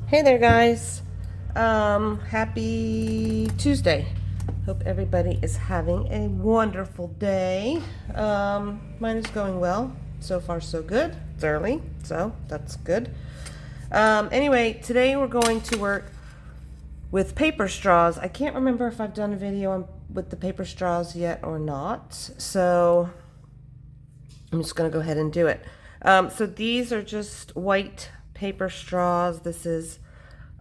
Hey there, guys. Happy Tuesday. Hope everybody is having a wonderful day. Mine is going well. So far, so good. It's early, so that's good. Anyway, today we're going to work with paper straws. I can't remember if I've done a video with the paper straws yet or not. So I'm just going to go ahead and do it. So these are just white paper straws. This is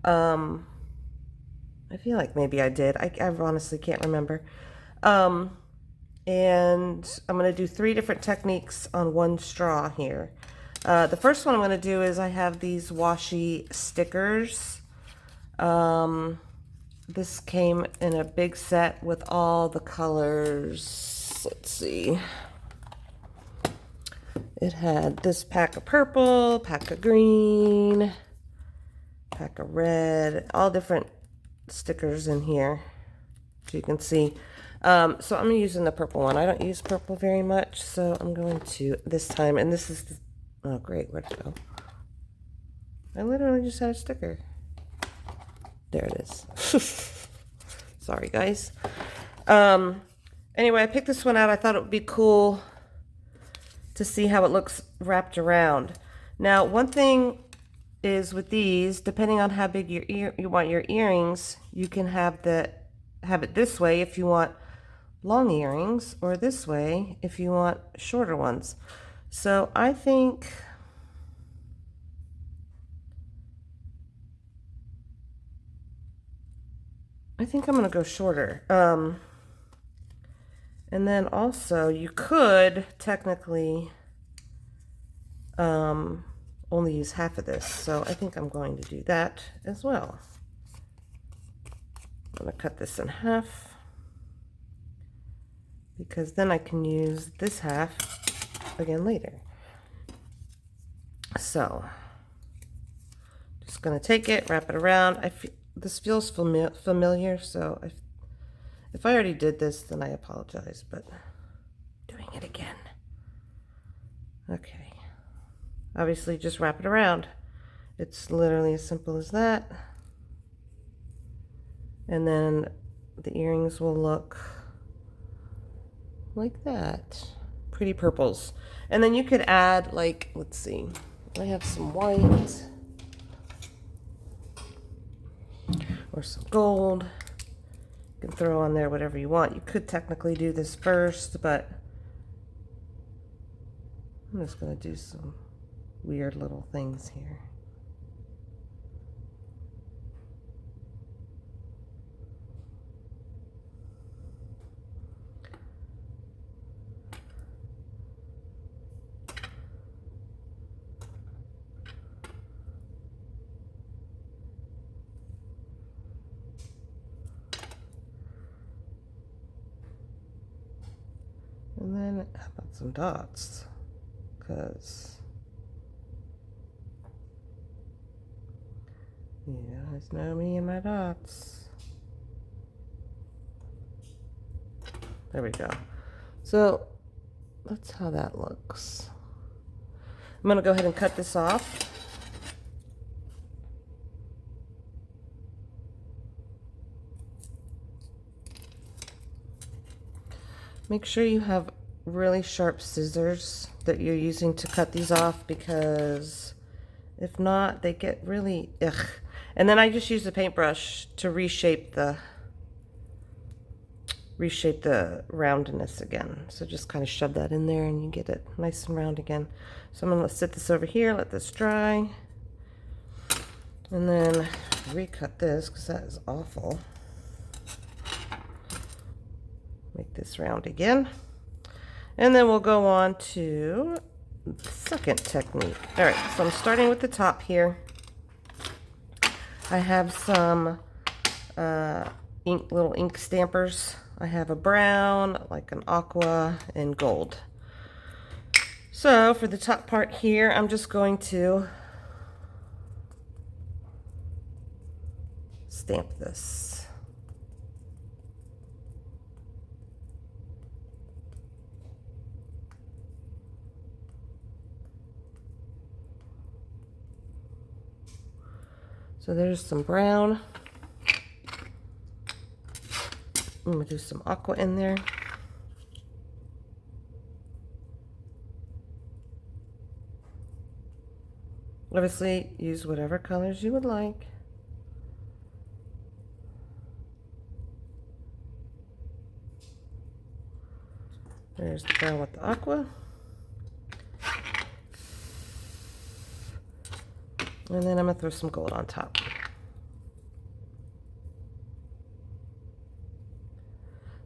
I feel like maybe I did. I honestly can't remember. And I'm going to do 3 different techniques on one straw here. The first one I'm going to do is I have these washi stickers. This came in a big set with all the colors. Let's see. It had this pack of purple, pack of green, pack of red, all different stickers in here, so you can see. So I'm using the purple one. I don't use purple very much, so I'm going to this time, and this is the, oh great, where'd it go? I literally just had a sticker. There it is. Sorry, guys. Anyway, I picked this one out. I thought it would be cool to see how it looks wrapped around. Now, one thing is with these, depending on how big you want your earrings, you can have it this way if you want long earrings, or this way if you want shorter ones. So I think I'm gonna go shorter. And then also you could technically only use half of this, so I think I'm going to do that as well. I'm going to cut this in half, because then I can use this half again later. So just going to take it, wrap it around. This feels familiar, so if I already did this, then I apologize, but doing it again. Okay. Obviously, just wrap it around. It's literally as simple as that. And then the earrings will look like that. Pretty purples. And then you could add, like, let's see, I have some white or some gold. You can throw on there whatever you want. You could technically do this first, but I'm just going to do some weird little things here. And then how about some dots? Because you guys know me and my dots. There we go. So that's how that looks. I'm going to go ahead and cut this off. Make sure you have really sharp scissors that you're using to cut these off, because if not, they get really ugh. And then I just use the paintbrush to reshape the roundness again. So just kind of shove that in there and you get it nice and round again. So I'm going to sit this over here, let this dry, and then recut this because that is awful. Make this round again. And then we'll go on to the second technique. All right, so I'm starting with the top here. I have some little ink stampers. I have a brown, like an aqua, and gold. So for the top part here, I'm just going to stamp this. So there's some brown. I'm gonna do some aqua in there. Obviously, use whatever colors you would like. There's the brown with the aqua. And then I'm gonna throw some gold on top.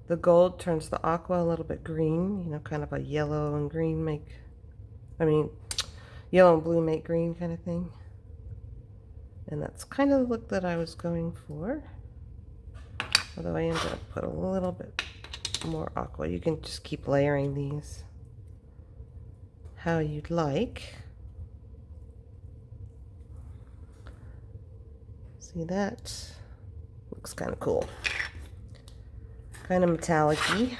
The gold turns the aqua a little bit green, you know, kind of a yellow and green yellow and blue make green kind of thing. And that's kind of the look that I was going for. Although I am going to put a little bit more aqua. You can just keep layering these how you'd like. See, that looks kind of cool. Kind of metallic-y.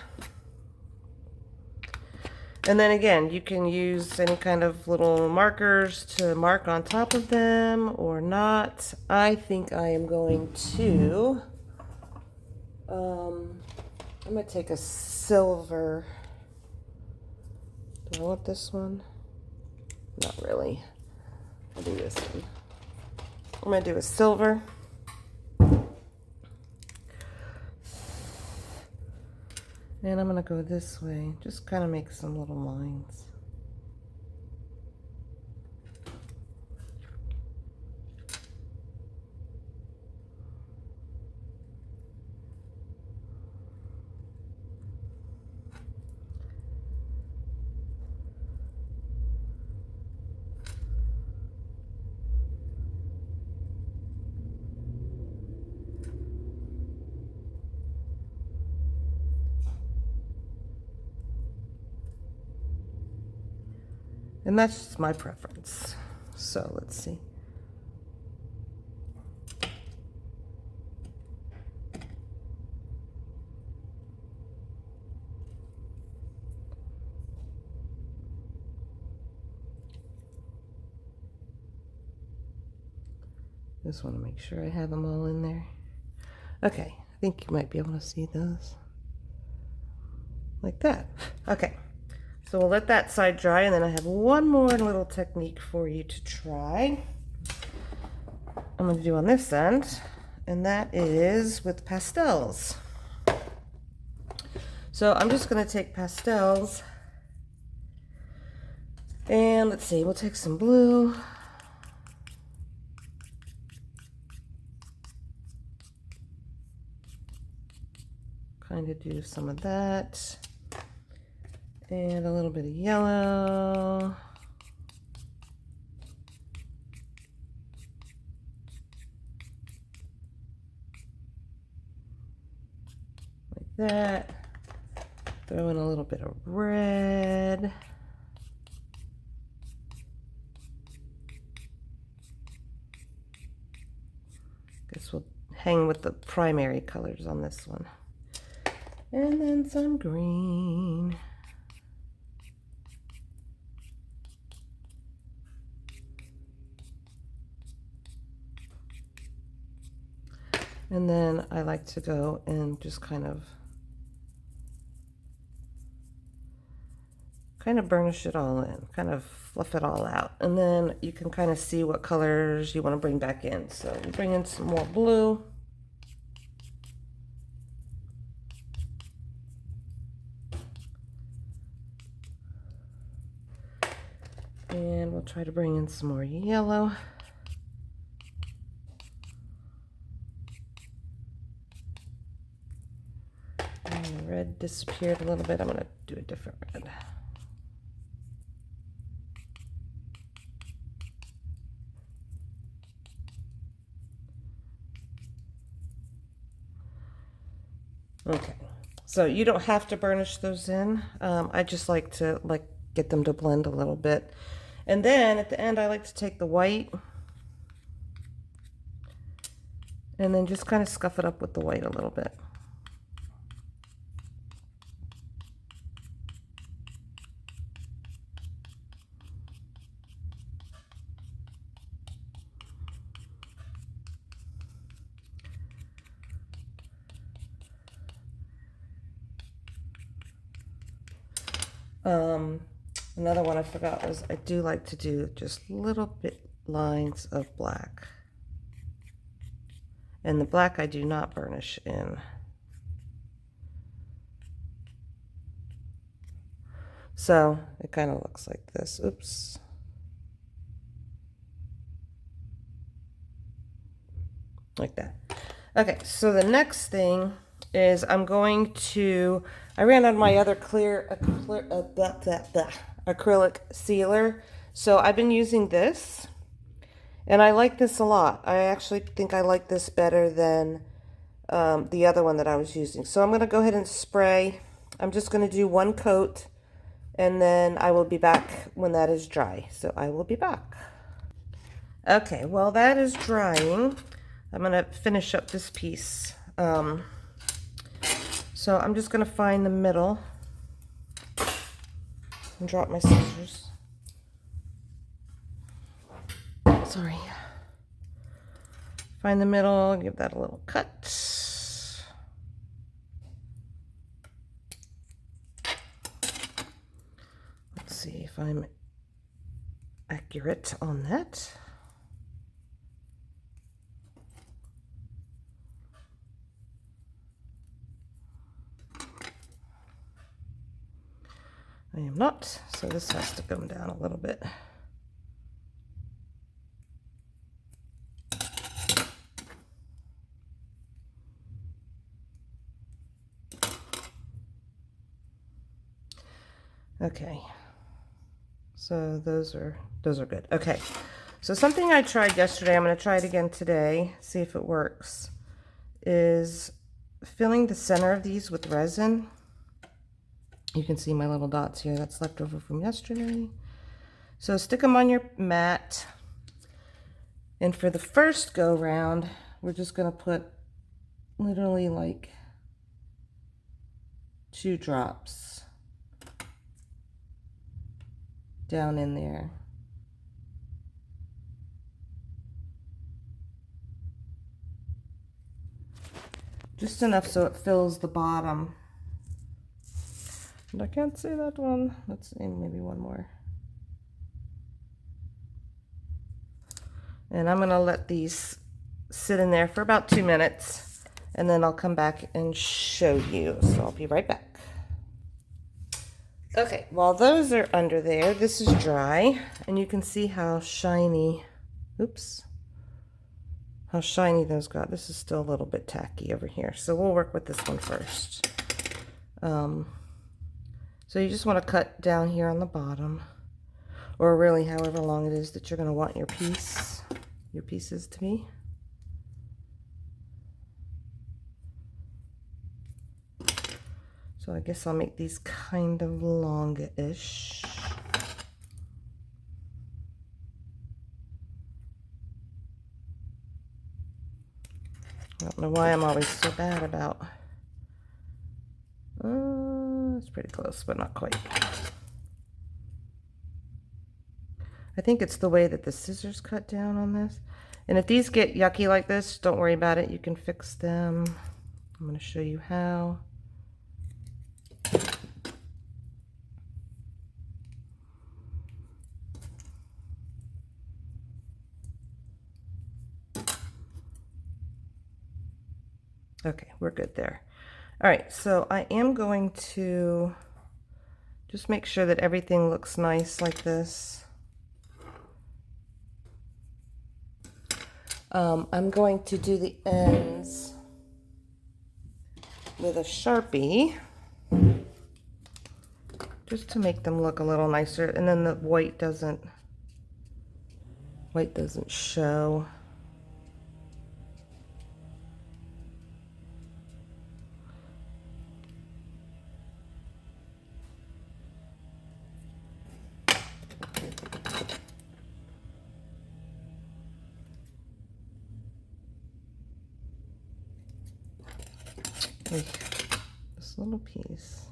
And then again, you can use any kind of little markers to mark on top of them or not. I think I am going to, I'm going to take a silver. Do I want this one? Not really. I'll do this one. I'm going to do a silver. And I'm going to go this way, just kind of make some little lines. And that's just my preference. So let's see. Just want to make sure I have them all in there. Okay, I think you might be able to see those. Like that. Okay. So we'll let that side dry, and then I have one more little technique for you to try. I'm going to do on this end, and that is with pastels. So I'm just going to take pastels, and let's see, we'll take some blue. Kind of do some of that. And a little bit of yellow. Like that. Throw in a little bit of red. Guess we'll hang with the primary colors on this one. And then some green. And then I like to go and just kind of burnish it all in, kind of fluff it all out. And then you can kind of see what colors you want to bring back in. So bring in some more blue. And we'll try to bring in some more yellow. And the red disappeared a little bit. I'm going to do a different red. Okay, so you don't have to burnish those in. I just like to get them to blend a little bit. And then at the end, I like to take the white and then just kind of scuff it up with the white a little bit. Another one I forgot was I do like to do just little bit lines of black. And the black I do not burnish in. So it kind of looks like this. Oops. Like that. Okay, so the next thing is I'm going to, I ran out of my other acrylic sealer. So I've been using this, and I like this a lot. I actually think I like this better than the other one that I was using. So I'm going to go ahead and spray. I'm just going to do one coat, and then I will be back when that is dry. So I will be back. Okay, while that is drying, I'm going to finish up this piece. So I'm just going to find the middle and drop my scissors. Sorry. Find the middle, give that a little cut. Let's see if I'm accurate on that. I am not, so this has to come down a little bit. Okay, so those are good. Okay, so something I tried yesterday, I'm going to try it again today, see if it works, is filling the center of these with resin. You can see my little dots here, that's left over from yesterday. So stick them on your mat, and for the first go round, we're just going to put literally like 2 drops down in there. Just enough so it fills the bottom. And I can't see that one. Let's see, maybe one more. And I'm going to let these sit in there for about 2 minutes, and then I'll come back and show you. So I'll be right back. Okay, while those are under there, this is dry, and you can see how shiny, oops, how shiny those got. This is still a little bit tacky over here, so we'll work with this one first. So you just want to cut down here on the bottom, or really however long it is that you're going to want your pieces to be. So I guess I'll make these kind of longish. I don't know why I'm always so bad about. It's pretty close, but not quite. I think it's the way that the scissors cut down on this. And if these get yucky like this, don't worry about it. You can fix them. I'm going to show you how. Okay, we're good there. All right, so I am going to just make sure that everything looks nice like this. I'm going to do the ends with a Sharpie just to make them look a little nicer, and then the white doesn't show. This little piece.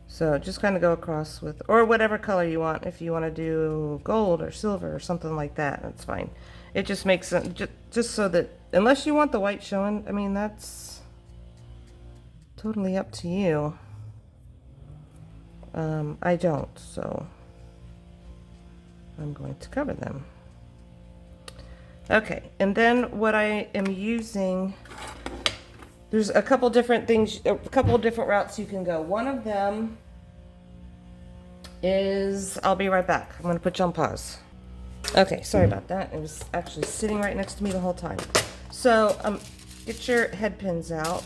So just kind of go across with, or whatever color you want. If you want to do gold or silver or something like that, that's fine. It just makes it just so that unless you want the white showing, I mean, that's totally up to you. I don't, so I'm going to cover them. Okay, and then what I am using, there's a couple different things, a couple different routes you can go. One of them is, I'll be right back. I'm going to put you on pause. Okay, sorry about that. It was actually sitting right next to me the whole time. So, get your head pins out.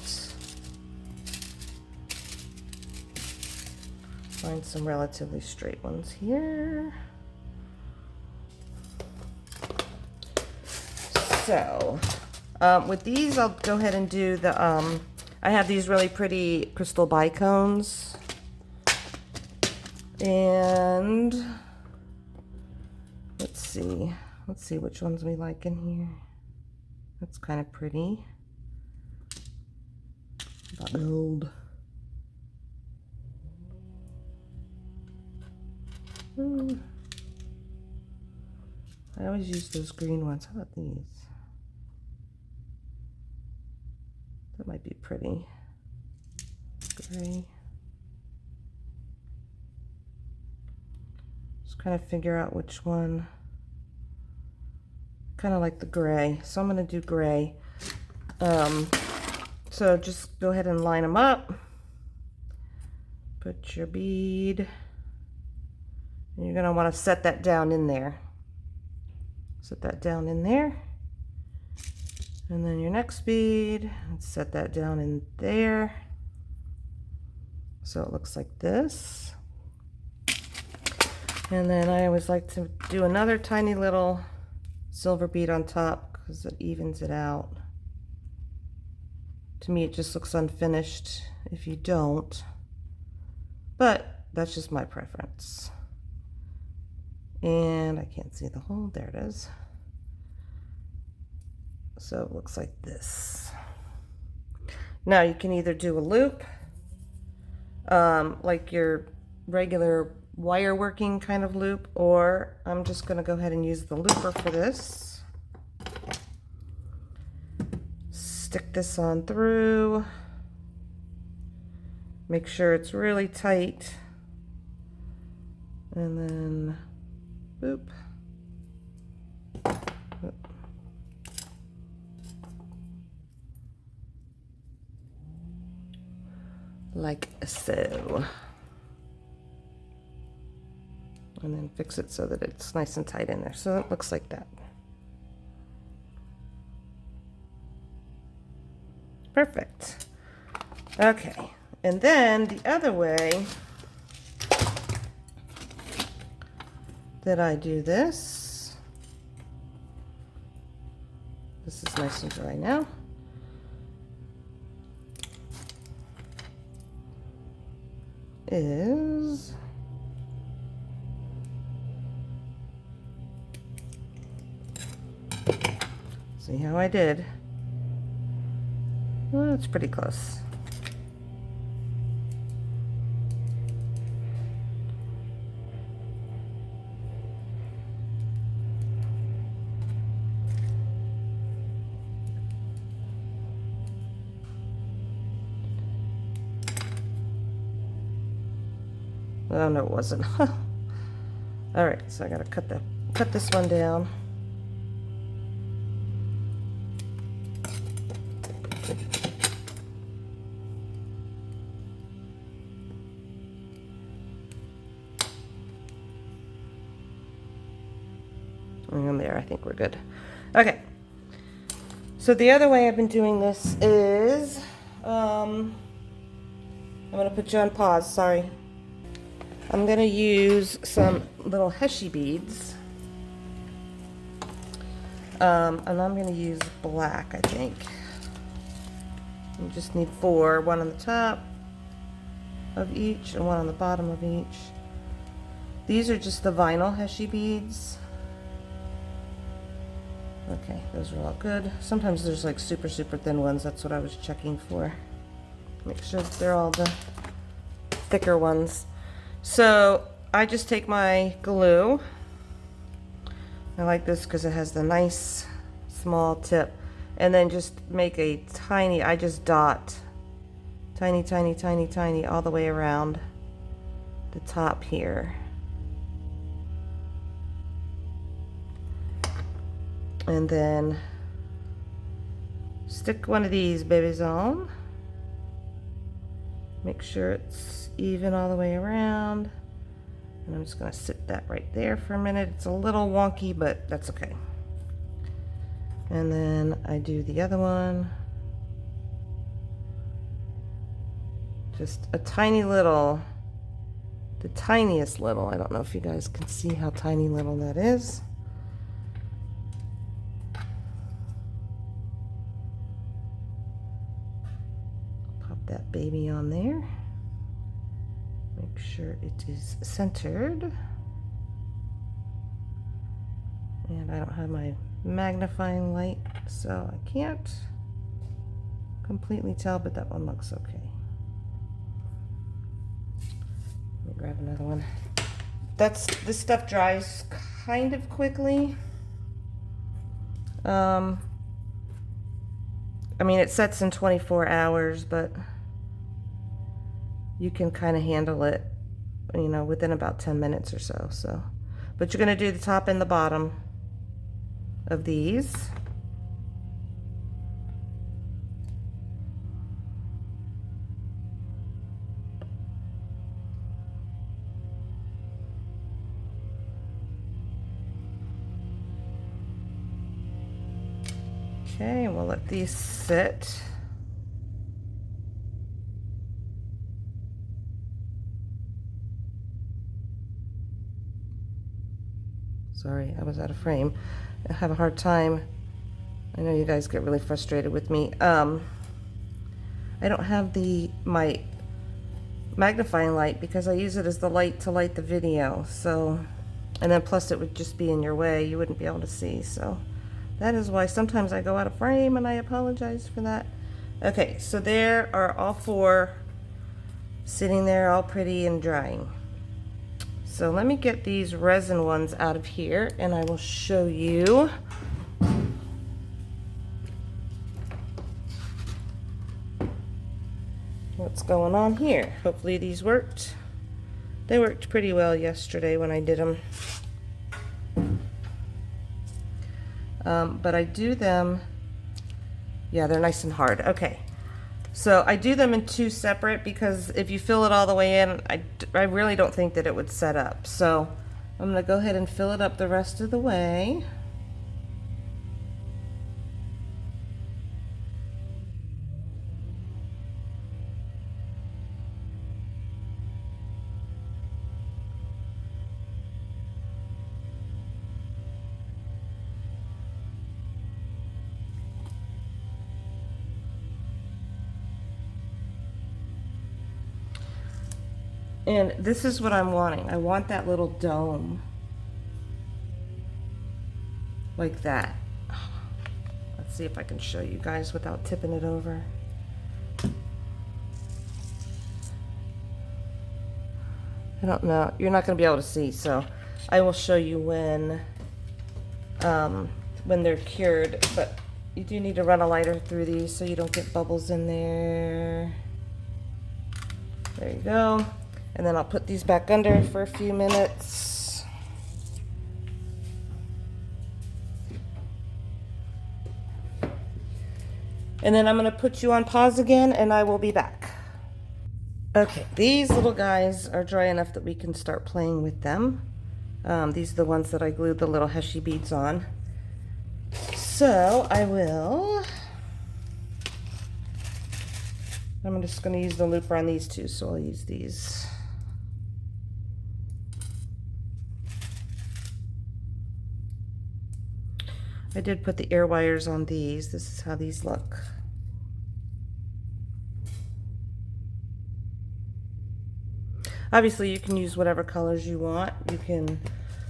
Find some relatively straight ones here. So, with these, I'll go ahead and do the, I have these really pretty crystal bicones. And let's see which ones we like in here. That's kind of pretty. About gold. I always use those green ones. How about these? That might be pretty. Gray. Just kind of figure out which one. Kind of like the gray, so I'm going to do gray. So just go ahead and line them up. Put your bead. And you're going to want to set that down in there. Set that down in there. And then your next bead, and set that down in there. So it looks like this. And then I always like to do another tiny little silver bead on top because it evens it out. To me, it just looks unfinished if you don't. But that's just my preference. And I can't see the hole. There it is. So it looks like this. Now you can either do a loop, like your regular wire working kind of loop, or I'm just going to go ahead and use the looper for this. Stick this on through. Make sure it's really tight. And then, boop. Like so. And then fix it so that it's nice and tight in there. So it looks like that. Perfect. Okay, and then the other way that I do this is nice and dry now. Is see how I did? Well, it's pretty close. Oh no, it wasn't. All right, so I gotta cut this one down. And there, I think we're good. Okay. So the other way I've been doing this is, I'm gonna put you on pause, sorry. I'm gonna use some little Heshi beads. And I'm gonna use black, I think. You just need 4, one on the top of each and one on the bottom of each. These are just the vinyl Heshi beads. Okay, those are all good. Sometimes there's like super thin ones. That's what I was checking for. Make sure that they're all the thicker ones. So I just take my glue. I like this because it has the nice small tip. And then just make a tiny, I just dot tiny, tiny, tiny, tiny all the way around the top here. And then stick one of these babies on. Make sure it's even all the way around. And I'm just gonna sit that right there for a minute. It's a little wonky, but that's okay. And then I do the other one. Just a tiny little, the tiniest little. I don't know if you guys can see how tiny little that is. Pop that baby on there. Make sure it is centered. And I don't have my magnifying light, so I can't completely tell, but that one looks okay. Let me grab another one. This stuff dries kind of quickly. I mean, it sets in 24 hours, but you can kind of handle it, you know, within about 10 minutes or so. But you're going to do the top and the bottom of these. Okay, we'll let these sit. Sorry, I was out of frame. I have a hard time. I know you guys get really frustrated with me. I don't have my magnifying light because I use it as the light to light the video. So, and then plus it would just be in your way. You wouldn't be able to see. So that is why sometimes I go out of frame, and I apologize for that. Okay, so there are all four sitting there all pretty and drying. So let me get these resin ones out of here, and I will show you what's going on here. Hopefully these worked. They worked pretty well yesterday when I did them. But I do them, yeah, they're nice and hard. Okay, so I do them in two separate because if you fill it all the way in, I really don't think that it would set up. So I'm gonna go ahead and fill it up the rest of the way. And this is what I'm wanting. I want that little dome. Like that. Let's see if I can show you guys without tipping it over. I don't know. You're not going to be able to see, so I will show you when they're cured. But you do need to run a lighter through these so you don't get bubbles in there. There you go. And then I'll put these back under for a few minutes. And then I'm going to put you on pause again, and I will be back. Okay, these little guys are dry enough that we can start playing with them. These are the ones that I glued the little Heshy beads on. So I'm just going to use the looper on these two, so I'll use these. I did put the air wires on these. This is how these look. Obviously, you can use whatever colors you want. You can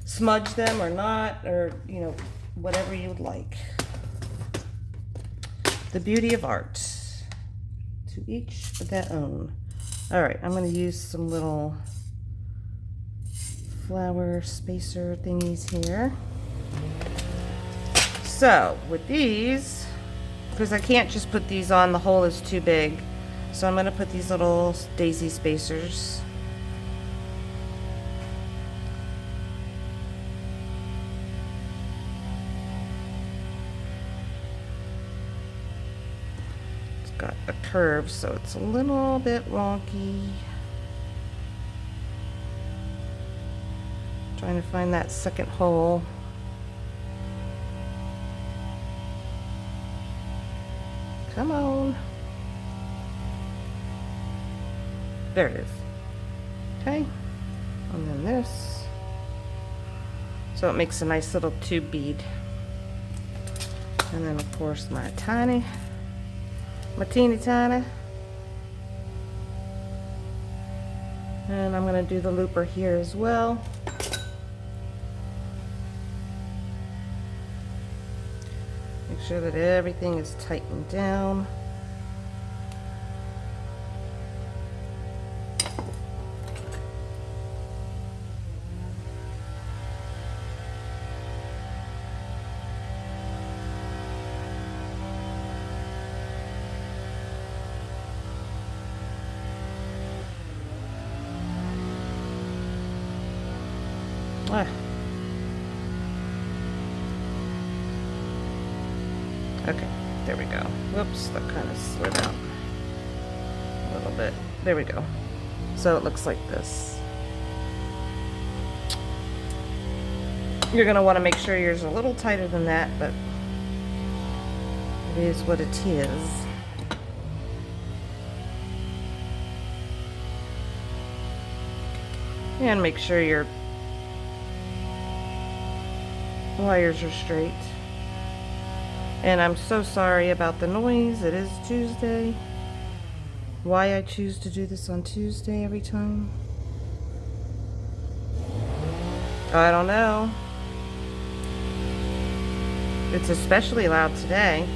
smudge them or not, or, you know, whatever you would like. The beauty of art. To each their own. All right, I'm going to use some little flower spacer thingies here. So with these, because I can't just put these on, the hole is too big. So I'm going to put these little daisy spacers. It's got a curve, so it's a little bit wonky. Trying to find that second hole. Come on. There it is. Okay. And then this. So it makes a nice little tube bead. And then of course my teeny tiny. And I'm going to do the looper here as well. Make sure that everything is tightened down. Okay, there we go. Whoops, that kind of slid out a little bit. There we go. So it looks like this. You're going to want to make sure yours is a little tighter than that, but it is what it is. And make sure your wires are straight. And I'm so sorry about the noise. It is Tuesday. Why I choose to do this on Tuesday every time, I don't know. It's especially loud today.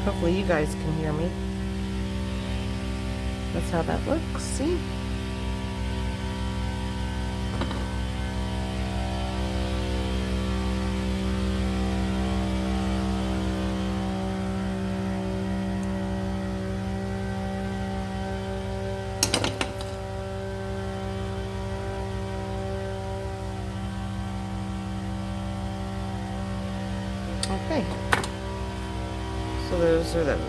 Hopefully you guys can hear me. That's how that looks. See? Okay, so those are those.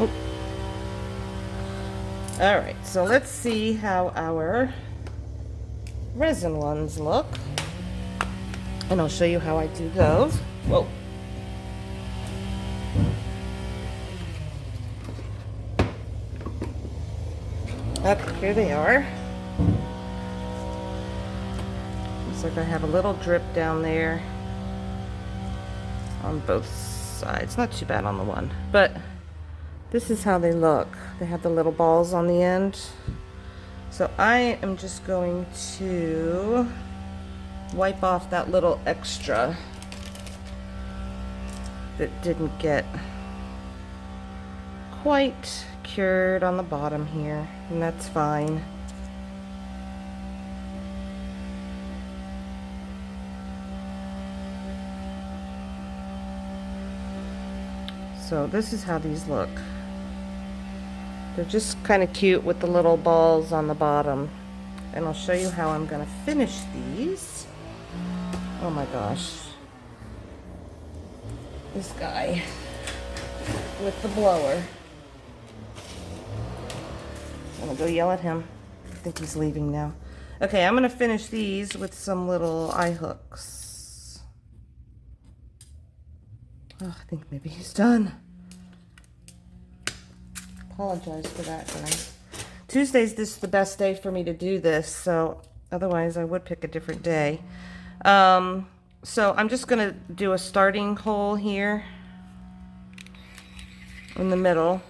Oh. All right, so let's see how our resin ones look, and I'll show you how I do those. Whoa. Okay, here they are. Looks like I have a little drip down there on both sides. Not too bad on the one, but this is how they look. They have the little balls on the end. So I am just going to wipe off that little extra that didn't get quite cured on the bottom here, and that's fine. So this is how these look. They're just kind of cute with the little balls on the bottom. And I'll show you how I'm going to finish these. Oh my gosh. This guy with the blower. I'm going to go yell at him. I think he's leaving now. Okay, I'm going to finish these with some little eye hooks. Oh, I think maybe he's done. Apologize for that, guys. Tuesday's this the best day for me to do this, so otherwise I would pick a different day. So I'm just gonna do a starting hole here in the middle.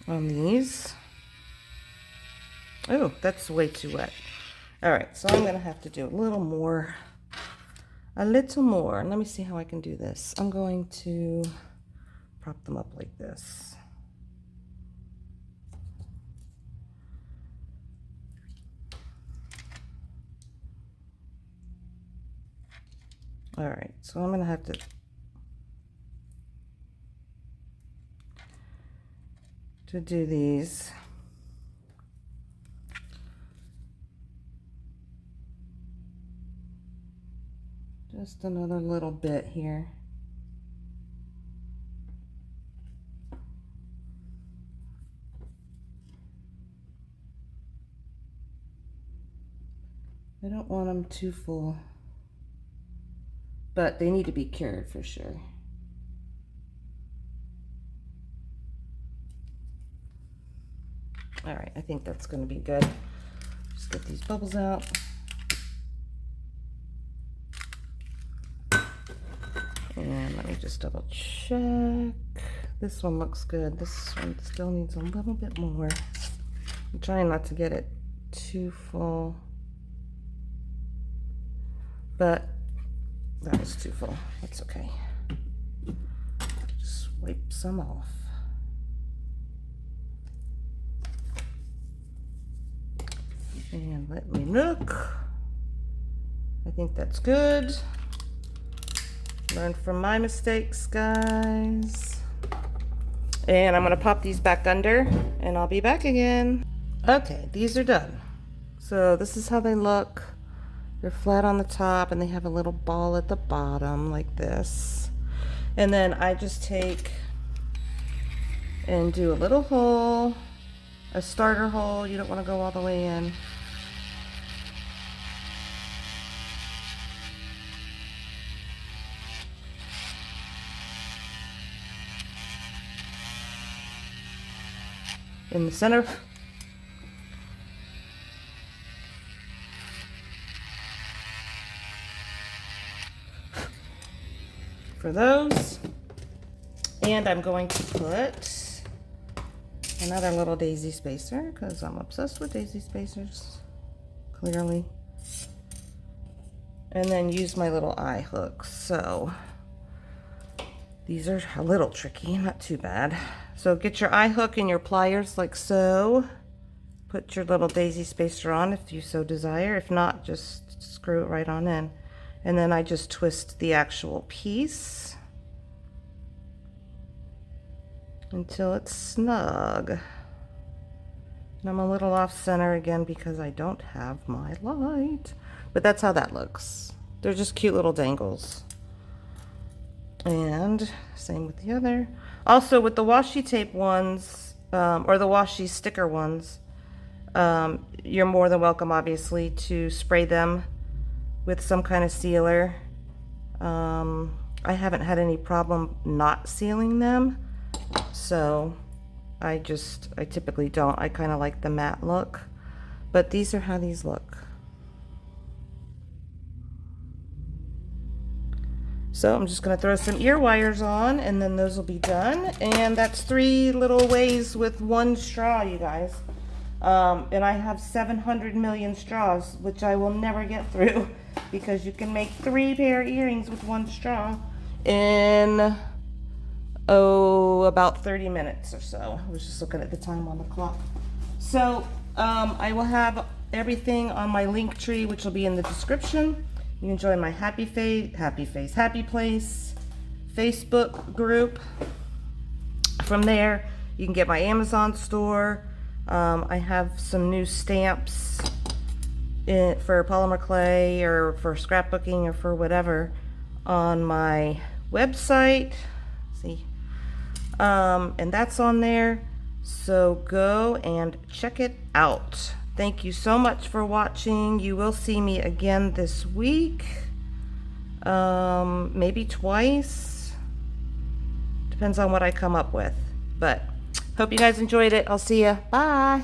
On these. Oh, that's way too wet. All right, so I'm gonna have to do a little more. A little more. Let me see how I can do this. I'm going to prop them up like this. All right, so I'm gonna have to do these. Just another little bit here. I don't want them too full, but they need to be cured for sure. All right, I think that's going to be good. Just get these bubbles out. And let me just double check. This one looks good. This one still needs a little bit more. I'm trying not to get it too full, but that was too full. That's okay. Just wipe some off. And let me look. I think that's good. Learn from my mistakes, guys. And I'm gonna pop these back under and I'll be back again. Okay, these are done. So this is how they look. They're flat on the top and they have a little ball at the bottom like this. And then I just take and do a little hole, a starter hole. You don't want to go all the way in. In the center. For those. And I'm going to put another little daisy spacer because I'm obsessed with daisy spacers, clearly. And then use my little eye hooks. So these are a little tricky, not too bad. So get your eye hook and your pliers like so. Put your little daisy spacer on if you so desire. If not, just screw it right on in. And then I just twist the actual piece until it's snug. And I'm a little off center again because I don't have my light. But that's how that looks. They're just cute little dangles. And same with the other. Also with the washi tape ones, or the washi sticker ones, you're more than welcome obviously to spray them with some kind of sealer. I haven't had any problem not sealing them, so I typically don't. I kind of like the matte look, but these are how these look. So I'm just going to throw some ear wires on and then those will be done. And that's 3 little ways with 1 straw, you guys. And I have 700 million straws, which I will never get through because you can make 3 pair of earrings with 1 straw in, about 30 minutes or so. I was just looking at the time on the clock. So I will have everything on my link tree, which will be in the description. You can join my Happy Place Facebook group. From there, you can get my Amazon store. I have some new stamps for polymer clay or for scrapbooking or for whatever on my website. See, and that's on there. So go and check it out. Thank you so much for watching. You will see me again this week. Maybe twice. Depends on what I come up with. But hope you guys enjoyed it. I'll see ya. Bye.